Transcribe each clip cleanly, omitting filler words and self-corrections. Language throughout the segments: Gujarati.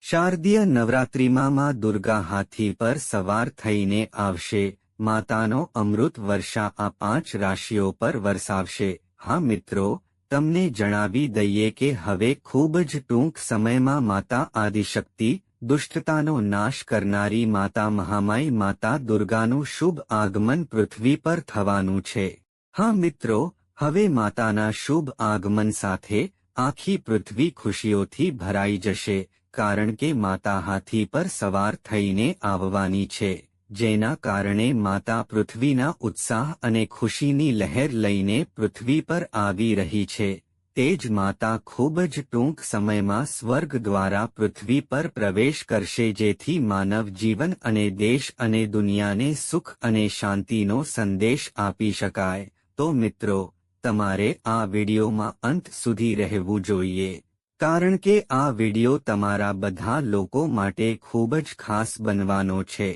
શારદીય નવરાત્રિમાં માં દુર્ગા હાથી પર સવાર થઈને આવશે. માતાનો અમૃત વર્ષા આ 5 રાશિઓ પર વરસાવશે. હા મિત્રો, તમને જણાવી દઈએ કે હવે ખૂબ જ ટૂંક સમયમાં માતા આદિશક્તિ, દુષ્ટતાનો નાશ કરનારી માતા મહામાઈ માતા દુર્ગાનું શુભ આગમન પૃથ્વી પર થવાનું છે. હા મિત્રો, હવે માતાના શુભ આગમન સાથે આખી પૃથ્વી ખુશીઓથી ભરાઈ જશે, કારણ કે માતા હાથી પર સવાર થઈને આવવાની છે, જેના કારણે માતા પૃથ્વીના ઉત્સાહ અને ખુશીની લહેર લઈને પૃથ્વી પર આવી રહી છે. તે જ માતા ખૂબ જ ટૂંક સમયમાં સ્વર્ગ દ્વારા પૃથ્વી પર પ્રવેશ કરશે, જેથી માનવ જીવન અને દેશ અને દુનિયાને સુખ અને શાંતિનો સંદેશ આપી શકાય. તો મિત્રો, તમારે આ વિડિયોમાં અંત સુધી રહેવું જોઈએ, કારણ કે આ વિડિયો તમારા બધા લોકો માટે ખૂબ જ ખાસ બનવાનો છે.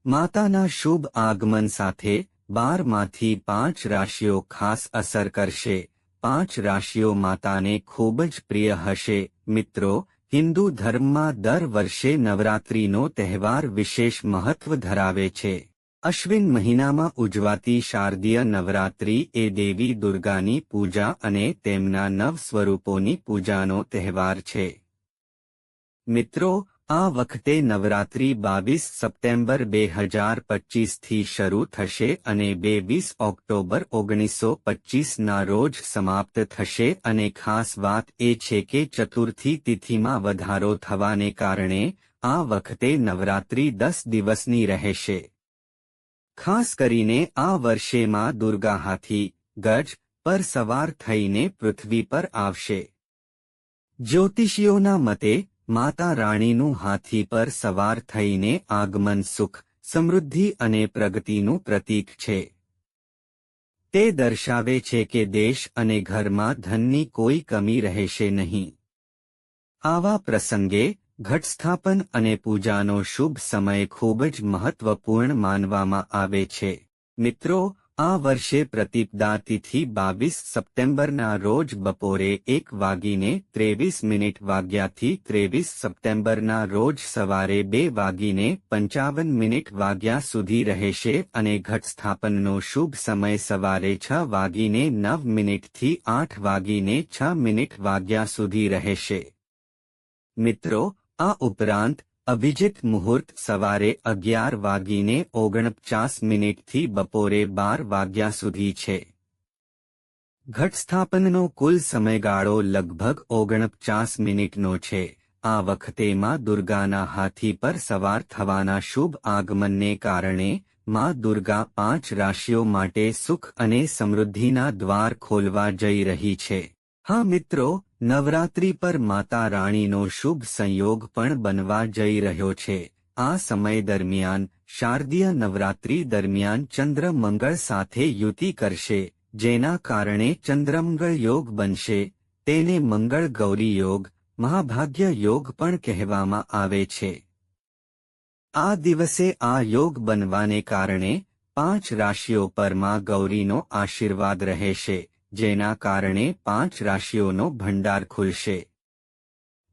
માતાના શુભ આગમન સાથે 12 માંથી 5 રાશિઓ ખાસ અસર કરશે. 5 રાશિઓ માતાને ખૂબ જ પ્રિય હશે. મિત્રો, હિન્દુ ધર્મમાં દર વર્ષે નવરાત્રિનો તહેવાર વિશેષ મહત્વ ધરાવે છે. અશ્વિન મહિનામાં ઉજવાતી શારદીય નવરાત્રિ એ દેવી દુર્ગાની પૂજા અને તેમના 9 સ્વરૂપોની પૂજાનો તહેવાર છે. મિત્રો, આ વખતે નવરાત્રિ 22 સપ્ટેમ્બર 2025થી શરૂ થશે અને 22 ઓક્ટોબર 1925ના રોજ સમાપ્ત થશે. અને ખાસ વાત એ છે કે ચતુર્થી તિથિમાં વધારો થવાને કારણે આ વખતે નવરાત્રિ 10 દિવસની રહેશે. ખાસ કરીને આ વર્ષે માં દુર્ગા હાથી, ગજ પર સવાર થઈને પૃથ્વી પર આવશે. જ્યોતિષીઓના મતે માતા રાણીનું હાથી પર સવાર થઈને આગમન સુખ, સમૃદ્ધિ અને પ્રગતિનું પ્રતીક છે. તે દર્શાવે છે કે દેશ અને ઘરમાં ધનની કોઈ કમી રહેશે નહીં. આવા પ્રસંગે ઘટસ્થાપન અને પૂજાનો શુભ સમય ખૂબ જ મહત્વપૂર્ણ માનવામાં આવે છે. મિત્રો, આ વર્ષે પ્રતિપદા તિથિ 22 સપ્ટેમ્બરના રોજ બપોરે 1:23 વાગ્યાથી 23 સપ્ટેમ્બરના રોજ સવારે 2:55 વાગ્યા સુધી રહેશે અને ઘટસ્થાપનનો શુભ સમય સવારે 6:09 થી 8:06 વાગ્યા સુધી રહેશે. મિત્રો, આ ઉપરાંત અભિજીત મુહૂર્ત સવારે 11:49 થી બપોરે 12 વાગ્યા સુધી છે. ઘટસ્થાપનનો કુલ સમયગાળો લગભગ 49 મિનિટનો છે. આ વખતે માં દુર્ગાના હાથી પર સવાર થવાના શુભ આગમનને કારણે માં દુર્ગા 5 રાશિઓ માટે સુખ અને સમૃદ્ધિના દ્વાર ખોલવા જઈ રહી છે. હા મિત્રો, નવરાત્રિ પર માતા રાણીનો શુભ સંયોગ પણ બનવા જઈ રહ્યો છે. આ સમય દરમિયાન શારદીય નવરાત્રિ દરમિયાન ચંદ્ર મંગળ સાથે યુતિ કરશે, જેના કારણે ચંદ્રમંગળ યોગ બનશે. તેને મંગળ ગૌરી યોગ, મહાભાગ્ય યોગ પણ કહેવામાં આવે છે. આ દિવસે આ યોગ બનવાને કારણે 5 રાશિઓ પર માં ગૌરીનો આશીર્વાદ રહેશે, જેના કારણે 5 રાશિઓનો ભંડાર ખુલશે.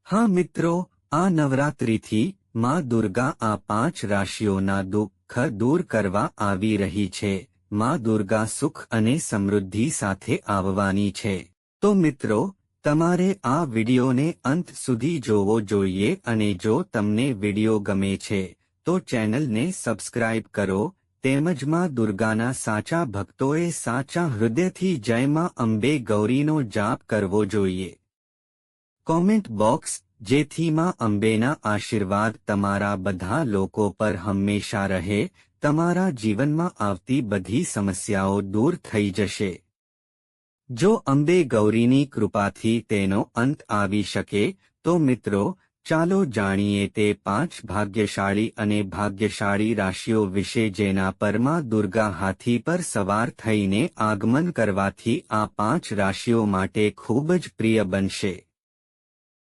હા મિત્રો, આ નવરાત્રિથી માં દુર્ગા આ 5 રાશિઓના દુઃખ દૂર કરવા આવી રહી છે. માં દુર્ગા સુખ અને સમૃદ્ધિ સાથે આવવાની છે. તો મિત્રો, તમારે આ વિડિયોને અંત સુધી જોવો જોઈએ અને જો તમને વિડિયો ગમે છે તો ચેનલને સબસ્ક્રાઇબ કરો. તેમજ માં દુર્ગાના સાચા ભક્તોએ સાચા હૃદયથી જય માં અંબે ગૌરીનો જાપ કરવો જોઈએ. કોમેન્ટ બોક્સ, જેથી માં અંબેના આશીર્વાદ તમારા બધા લોકો પર હંમેશા રહે. તમારા જીવનમાં આવતી બધી સમસ્યાઓ દૂર થઈ જશે. જો અંબે ગૌરીની કૃપાથી તેનો અંત આવી શકે તો મિત્રો, ચાલો જાણીએ તે 5 ભાગ્યશાળી અને ભાગ્યશાળી રાશિઓ વિશે જેના પર માં દુર્ગા હાથી પર સવાર થઈને આગમન કરવાથી આ 5 રાશિઓ માટે ખૂબ જ પ્રિય બનશે.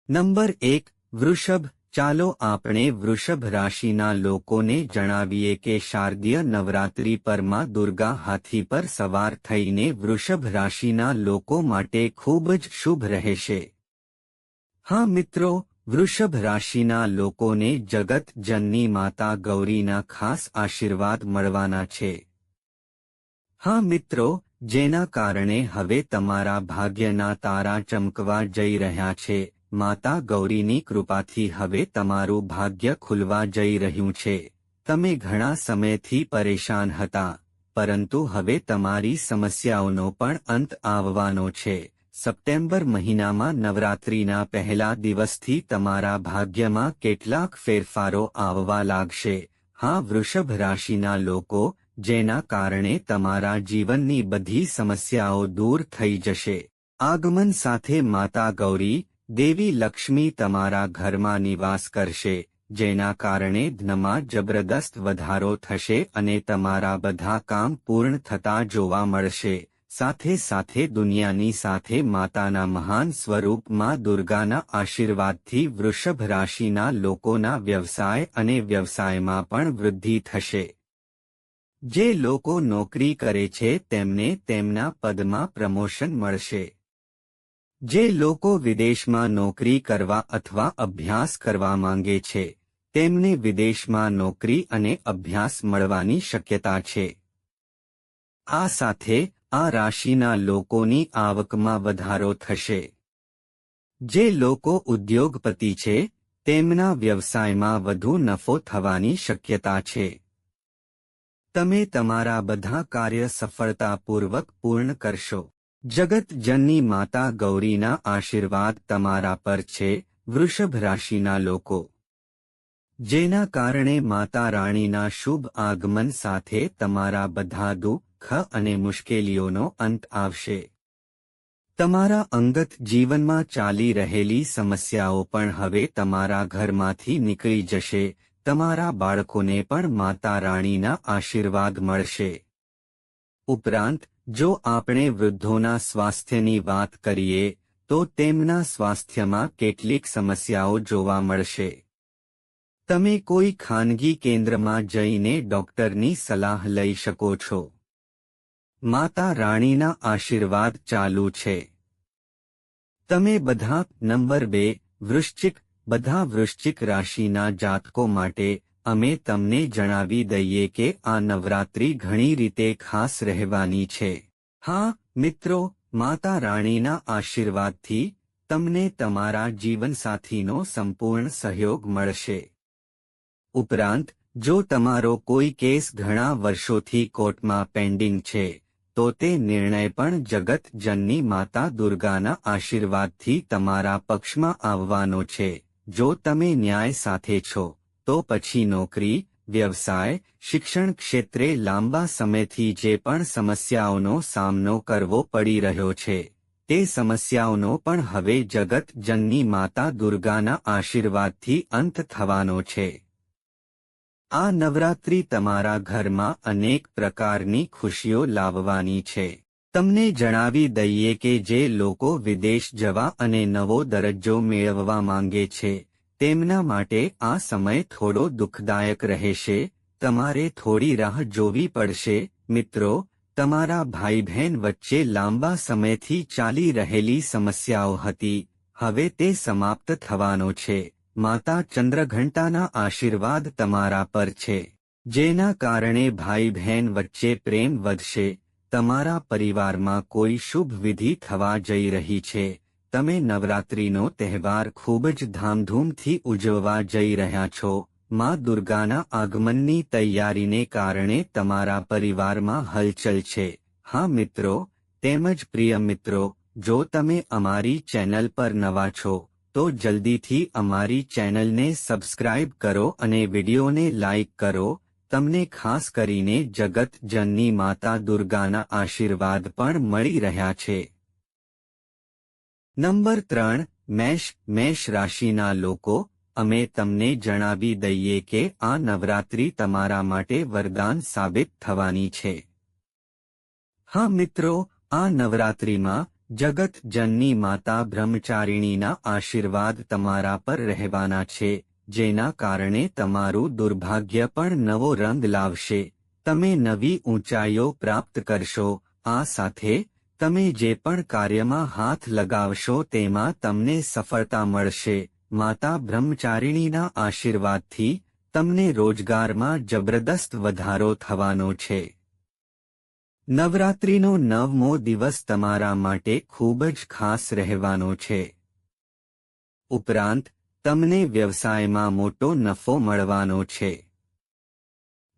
નંબર 1, વૃષભ. ચાલો આપણે વૃષભ રાશિના લોકોને જણાવીએ કે શારદીય નવરાત્રિ પર માં દુર્ગા હાથી પર સવાર થઈને વૃષભ રાશિના લોકો માટે ખૂબ જ શુભ રહેશે. હા મિત્રો, વૃષભ રાશિના લોકોને જગત જનની માતા ગૌરીના ખાસ આશીર્વાદ મળવાના છે. હા મિત્રો, જેના કારણે હવે તમારા ભાગ્યના તારા ચમકવા જઈ રહ્યા છે. માતા ગૌરીની કૃપાથી હવે તમારું ભાગ્ય ખુલવા જઈ રહ્યું છે. તમે ઘણા સમયથી પરેશાન હતા, પરંતુ હવે તમારી સમસ્યાઓનો પણ અંત આવવાનો છે. સપ્ટેમ્બર મહિનામાં નવરાત્રિના પહેલા દિવસથી તમારા ભાગ્યમાં કેટલાક ફેરફારો આવવા લાગશે. હા, વૃષભ રાશિના લોકો, જેના કારણે તમારા જીવનની બધી સમસ્યાઓ દૂર થઈ જશે. આગમન સાથે માતા ગૌરી, દેવી લક્ષ્મી તમારા ઘરમાં નિવાસ કરશે, જેના કારણે ધનમાં જબરદસ્ત વધારો થશે અને તમારા બધા કામ પૂર્ણ થતા જોવા મળશે. સાથે સાથે દુનિયાની સાથે માતાના મહાન સ્વરૂપ માં દુર્ગાના આશીર્વાદથી વૃષભ રાશિના લોકોના વ્યવસાય અને વ્યવસાયમાં પણ વૃદ્ધિ થશે. જે લોકો નોકરી કરે છે તેમને તેમના પદમાં પ્રમોશન મળશે. જે લોકો વિદેશમાં નોકરી કરવા અથવા અભ્યાસ કરવા માંગે છે, તેમને વિદેશમાં નોકરી અને અભ્યાસ મળવાની શક્યતા છે. આ સાથે આ રાશિના લોકોની આવકમાં વધારો થશે. જે લોકો ઉદ્યોગપતિ છે, તેમના વ્યવસાયમાં વધુ નફો થવાની શક્યતા છે. તમે તમારા બધા કાર્ય સફળતાપૂર્વક પૂર્ણ કરશો. જગત જનની માતા ગૌરીના આશીર્વાદ તમારા પર છે, વૃષભ રાશિના લોકો. જેના કારણે માતા રાણીના શુભ આગમન સાથે તમારા બધા દુઃખ અને મુશ્કેલીઓનો અંત આવશે. તમારા અંગત જીવનમાં ચાલી રહેલી સમસ્યાઓ પણ હવે તમારા ઘરમાંથી નીકળી જશે. તમારા બાળકોને પણ માતા રાણીના આશીર્વાદ મળશે. ઉપરાંત, જો આપણે વૃદ્ધોના સ્વાસ્થ્યની વાત કરીએ તો તેમના સ્વાસ્થ્યમાં કેટલીક સમસ્યાઓ જોવા મળશે. તમે કોઈ ખાનગી કેન્દ્રમાં જઈને ડોક્ટરની સલાહ લઈ શકો છો. માતા રાણીના આશીર્વાદ ચાલુ છે. તમે બધા. નંબર 2, વૃશ્ચિક. બધા વૃશ્ચિક રાશિના જાતકો માટે અમે તમને જણાવી દઈએ કે આ નવરાત્રિ ઘણી રીતે ખાસ રહેવાની છે. હા મિત્રો, માતા રાણીના આશીર્વાદથી તમને તમારા જીવનસાથીનો સંપૂર્ણ સહયોગ મળશે. ઉપરાંત, જો તમારો કોઈ કેસ ઘણા વર્ષોથી કોર્ટમાં પેન્ડિંગ છે, તો તે નિર્ણય પણ જગત જનની માતા દુર્ગાના આશીર્વાદથી તમારા પક્ષમાં આવવાનો છે. જો તમે ન્યાય સાથે છો, તો પછી નોકરી, વ્યવસાય, શિક્ષણ ક્ષેત્રે લાંબા સમયથી જે પણ સમસ્યાઓનો સામનો કરવો પડી રહ્યો છે, તે સમસ્યાઓનો પણ હવે જગત જનની માતા દુર્ગાના આશીર્વાદથી અંત થવાનો છે. આ નવરાત્રિ તમારા ઘરમાં અનેક પ્રકારની ખુશીઓ લાવવાની છે. તમને જણાવી દઈએ કે જે લોકો વિદેશ જવા અને નવો દરજ્જો મેળવવા માંગે છે, તેમના માટે આ સમય થોડો દુઃખદાયક રહેશે. તમારે થોડી રાહ જોવી પડશે. મિત્રો, તમારા ભાઈ બહેન વચ્ચે લાંબા સમયથી ચાલી રહેલી સમસ્યાઓ હતી, હવે તે સમાપ્ત થવાનો છે. માતા ચંદ્રઘંટાના આશીર્વાદ તમારા પર છે, જેના કારણે ભાઈ બહેન વચ્ચે પ્રેમ વધશે. તમારા પરિવારમાં કોઈ શુભ વિધિ થવા જઈ રહી છે. તમે નવરાત્રિનો તહેવાર ખૂબ જ ધામધૂમથી ઉજવવા જઈ રહ્યા છો. માં દુર્ગાના આગમનની તૈયારીને કારણે તમારા પરિવારમાં હલચલ છે. હા મિત્રો, તેમજ પ્રિય મિત્રો, જો તમે અમારી ચેનલ પર નવા છો, તો જલ્દીથી અમારી ચેનલને સબસ્ક્રાઇબ કરો અને વિડીયોને લાઇક કરો. તમને ખાસ કરીને જગત જનની માતા દુર્ગાના આશીર્વાદ પણ મળી રહ્યા છે. નંબર 3, મેષ. મેષ રાશિના લોકો, અમે તમને જણાવી દઈએ કે આ નવરાત્રિ તમારા માટે વરદાન સાબિત થવાની છે. હા મિત્રો, આ નવરાત્રિમાં જગત જનની માતા બ્રહ્મચારિણીના આશીર્વાદ તમારા પર રહેવાના છે, જેના કારણે તમારું દુર્ભાગ્ય પણ નવો રંગ લાવશે. તમે નવી ઊંચાઈઓ પ્રાપ્ત કરશો. આ સાથે તમે જે પણ કાર્યમાં હાથ લગાવશો તેમાં તમને સફળતા મળશે. માતા બ્રહ્મચારિણીના આશીર્વાદથી તમને રોજગારમાં જબરદસ્ત વધારો થવાનો છે. નવરાત્રિનો 9મો દિવસ તમારા માટે ખૂબ જ ખાસ રહેવાનો છે. ઉપરાંત તમને વ્યવસાયમાં મોટો નફો મળવાનો છે.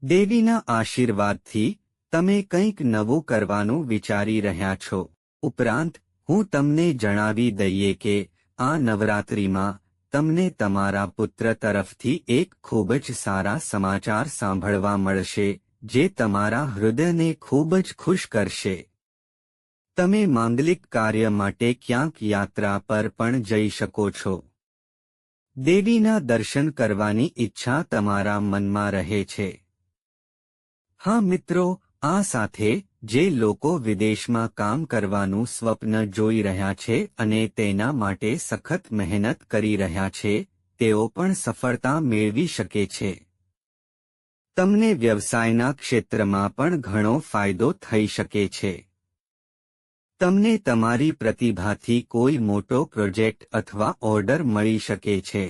દેવીના આશીર્વાદથી તમે કંઈક નવું કરવાનું વિચારી રહ્યા છો. ઉપરાંત હું તમને જણાવી દઈએ કે આ નવરાત્રિમાં તમને તમારા પુત્ર તરફથી એક ખૂબ જ સારા સમાચાર સાંભળવા મળશે, જે તમારા હૃદયને ખૂબ જ ખુશ કરશે. તમે માંગલિક કાર્ય માટે ક્યાંક યાત્રા પર પણ જઈ શકો છો. દેવીના દર્શન કરવાની ઈચ્છા તમારા મનમાં રહે છે. હા મિત્રો, આ સાથે જે લોકો વિદેશમાં કામ કરવાનું સ્વપ્ન જોઈ રહ્યા છે અને તેના માટે સખત મહેનત કરી રહ્યા છે, તેઓ પણ સફળતા મેળવી શકે છે. તમને વ્યવસાયના ક્ષેત્રમાં પણ ઘણો ફાયદો થઈ શકે છે. તમને તમારી પ્રતિભાથી કોઈ મોટો પ્રોજેક્ટ અથવા ઓર્ડર મળી શકે છે.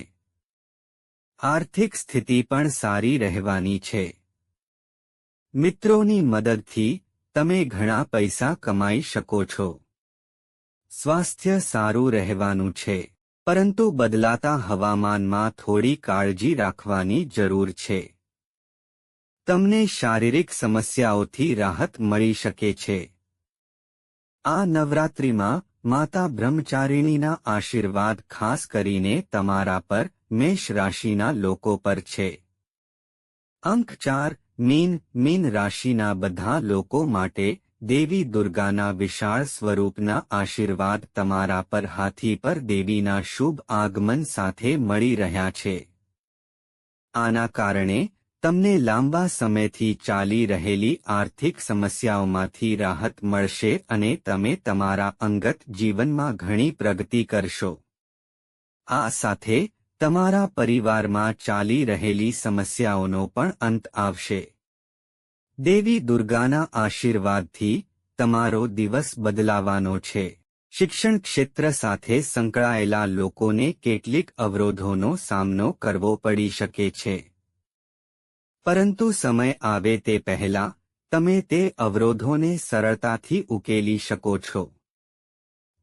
આર્થિક સ્થિતિ પણ સારી રહેવાની છે. મિત્રોની મદદથી તમે ઘણા પૈસા કમાઈ શકો છો. સ્વાસ્થ્ય સારું રહેવાનું છે, પરંતુ બદલાતા હવામાનમાં થોડી કાળજી રાખવાની જરૂર છે. તમને શારીરિક સમસ્યાઓથી રાહત મળી શકે છે. આ નવરાત્રિમાં માતા બ્રહ્મચારિણીના આશીર્વાદ ખાસ કરીને તમારા પર, મેષ રાશિના લોકો પર છે. અંક 4. મીન રાશિના બધા લોકો માટે દેવી દુર્ગાના વિશાળ સ્વરૂપના આશીર્વાદ તમારા પર હાથી પર દેવીના શુભ આગમન સાથે મળી રહ્યા છે. આના કારણે તમને લાંબા સમયથી ચાલી રહેલી આર્થિક સમસ્યાઓમાંથી રાહત મળશે અને તમે તમારા અંગત જીવનમાં ઘણી પ્રગતિ કરશો. આ સાથે તમારા પરિવારમાં ચાલી રહેલી સમસ્યાઓનો પણ અંત આવશે. દેવી દુર્ગાના આશીર્વાદથી તમારો દિવસ બદલાવાનો છે. શિક્ષણ ક્ષેત્ર સાથે સંકળાયેલા લોકોને કેટલીક અવરોધોનો સામનો કરવો પડી શકે છે. પરંતુ સમય આવે તે પહેલાં તમે તે અવરોધોને સરળતાથી ઉકેલી શકો છો.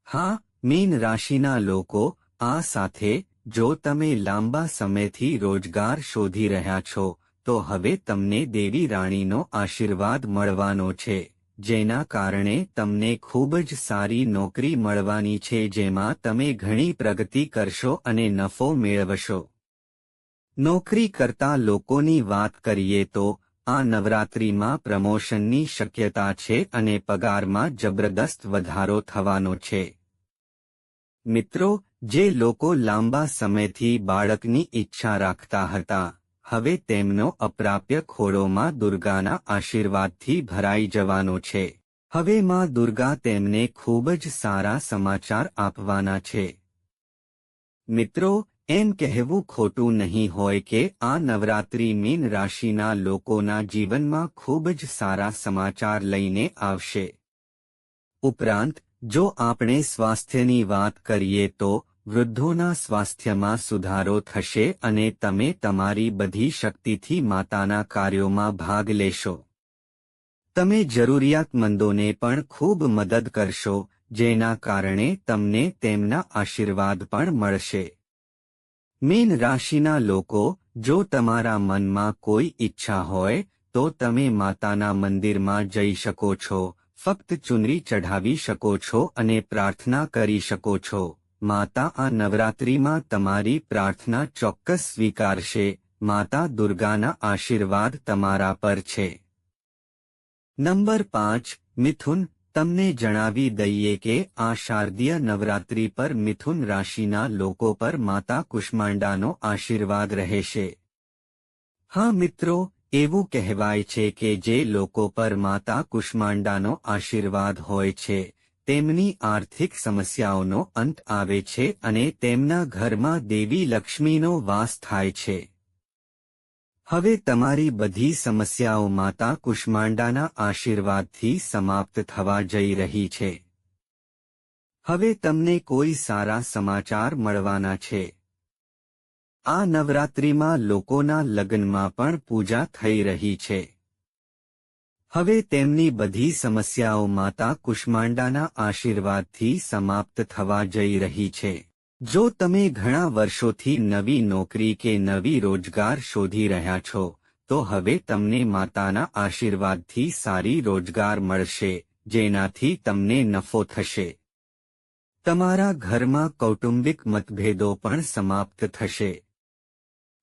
હા, મીન રાશિના લોકો, આ સાથે જો તમે લાંબા સમયથી રોજગાર શોધી રહ્યા છો, તો હવે તમને દેવી રાણીનો આશીર્વાદ મળવાનો છે, જેના કારણે તમને ખૂબ જ સારી નોકરી મળવાની છે જેમાં તમે ઘણી પ્રગતિ કરશો અને નફો મેળવશો. નોકરી કરતા લોકોની વાત કરીએ તો આ નવરાત્રિમાં પ્રમોશનની શક્યતા છે અને પગારમાં જબરદસ્ત વધારો થવાનો છે. મિત્રો, જે લોકો લાંબા સમયથી બાળકની ઈચ્છા રાખતા હતા, હવે તેમનો અપ્રાપ્ય ખોળોમાં દુર્ગાના આશીર્વાદથી ભરાઈ જવાનો છે. હવે માં દુર્ગા તેમને ખૂબ જ સારા સમાચાર આપવાના છે. મિત્રો, એમ કહેવું ખોટું નહીં હોય કે આ નવરાત્રિ મીન રાશિના લોકોના જીવનમાં ખૂબ જ સારા સમાચાર લઈને આવશે. ઉપરાંત જો આપણે સ્વાસ્થ્યની વાત કરીએ તો વૃદ્ધોના સ્વાસ્થ્યમાં સુધારો થશે અને તમે તમારી બધી શક્તિથી માતાના કાર્યોમાં ભાગ લેશો. તમે જરૂરિયાતમંદોને પણ ખૂબ મદદ કરશો, જેના કારણે તમને તેમના આશીર્વાદ પણ મળશે. મીન રાશિના લોકો, જો તમારા મનમાં કોઈ ઈચ્છા હોય તો તમે માતાના મંદિરમાં જઈ શકો છો, ફક્ત ચુનરી ચઢાવી શકો છો અને પ્રાર્થના કરી શકો છો. માતા આ નવરાત્રિમાં તમારી પ્રાર્થના ચોક્કસ સ્વીકારશે. માતા દુર્ગાના આશીર્વાદ તમારા પર છે. નંબર 5. મિથુન. તમને જણાવી દઈએ કે આ શારદીય નવરાત્રિ પર મિથુન રાશિના લોકો પર માતા કુષ્માંડાનો આશીર્વાદ રહેશે. હા મિત્રો, એવું કહેવાય છે કે જે લોકો પર માતા કુષ્માંડાનો આશીર્વાદ હોય છે, તેમની આર્થિક સમસ્યાઓનો અંત આવે છે અને તેમના ઘરમાં દેવી લક્ષ્મીનો વાસ થાય છે. હવે તમારી બધી સમસ્યાઓ માતા કુષ્માંડાના આશીર્વાદથી સમાપ્ત થવા જઈ રહી છે. હવે તમને કોઈ સારા સમાચાર મળવાના છે. આ નવરાત્રિમાં લોકોના લગ્નમાં પણ પૂજા થઈ રહી છે. હવે તેમની બધી સમસ્યાઓ માતા કુષ્માંડાના આશીર્વાદથી સમાપ્ત થવા જઈ રહી છે. જો તમે ઘણા વર્ષોથી નવી નોકરી કે નવી રોજગાર શોધી રહ્યા છો, તો હવે તમને માતાના આશીર્વાદથી સારી રોજગાર મળશે, જેનાથી તમને નફો થશે. તમારા ઘરમાં કૌટુંબિક મતભેદો પણ સમાપ્ત થશે.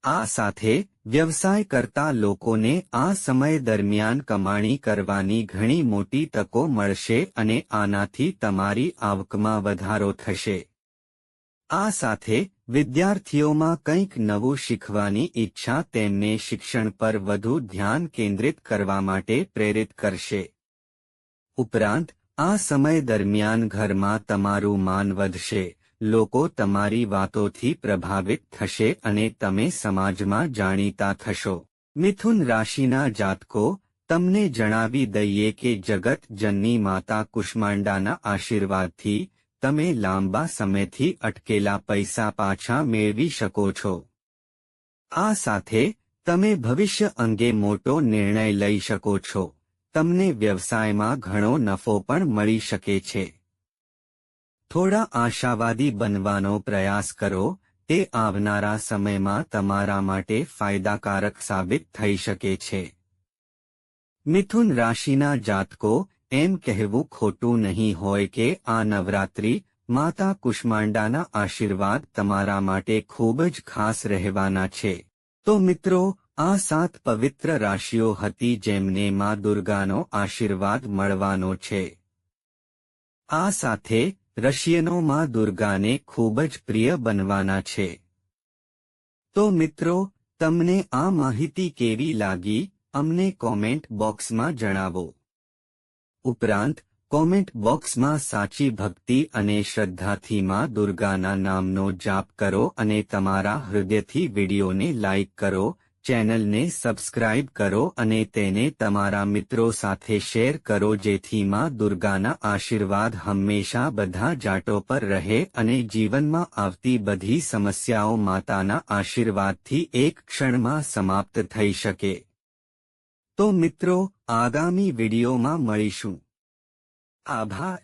આ સાથે વ્યવસાય કરતા લોકોને આ સમય દરમિયાન કમાણી કરવાની ઘણી મોટી તકો મળશે અને આનાથી તમારી આવકમાં વધારો થશે. આ સાથે વિદ્યાર્થીઓમાં કંઈક નવું શીખવાની ઈચ્છા તેમને શિક્ષણ પર વધુ ધ્યાન કેન્દ્રિત કરવા માટે પ્રેરિત કરશે. ઉપરાંત આ સમય દરમિયાન ઘરમાં તમારું માન વધશે, લોકો તમારી વાતોથી પ્રભાવિત થશે અને તમે સમાજમાં જાણીતા થશો. મિથુન રાશિના જાતકો, તમને જણાવી દઈએ કે જગત જનની માતા કુષ્માંડાના આશીર્વાદથી તમે લાંબા સમયથી અટકેલા પૈસા પાછા મેળવી શકો છો. આ સાથે તમે ભવિષ્ય અંગે મોટો નિર્ણય લઈ શકો છો. તમને વ્યવસાયમાં ઘણો નફો પણ મળી શકે છે. થોડા આશાવાદી બનવાનો પ્રયાસ કરો, તે આવનારા સમયમાં તમારા માટે ફાયદાકારક સાબિત થઈ શકે છે. મિથુન રાશિના જાતકો, એમ કહેવું ખોટું નહીં હોય કે આ નવરાત્રિ માતા કુષ્માંડાના આશીર્વાદ તમારા માટે ખૂબ જ ખાસ રહેવાના છે. તો મિત્રો, આ 7 પવિત્ર રાશિઓ હતી જેમને માં દુર્ગાનો આશીર્વાદ મળવાનો છે. આ સાથે રશિયનો માં દુર્ગાને ખૂબ જ પ્રિય બનવાના છે. તો મિત્રો, તમને આ માહિતી કેવી લાગી, અમને કોમેન્ટ બોક્સમાં જણાવો. ઉપરાંત કોમેન્ટ બોક્સમાં સાચી ભક્તિ અને શ્રદ્ધાથી માં દુર્ગાના નામનો જાપ કરો અને તમારા હૃદયથી વિડીયોને લાઇક કરો, ચેનલને સબસ્ક્રાઇબ કરો અને તેને તમારા મિત્રો સાથે શેર કરો જેથી માં દુર્ગાના આશીર્વાદ હંમેશા બધા જાટો પર રહે અને જીવનમાં આવતી બધી સમસ્યાઓ માતાના આશીર્વાદથી એક ક્ષણમાં સમાપ્ત થઈ શકે. તો મિત્રો, આગામી વિડીયોમાં મળીશું. આભાર.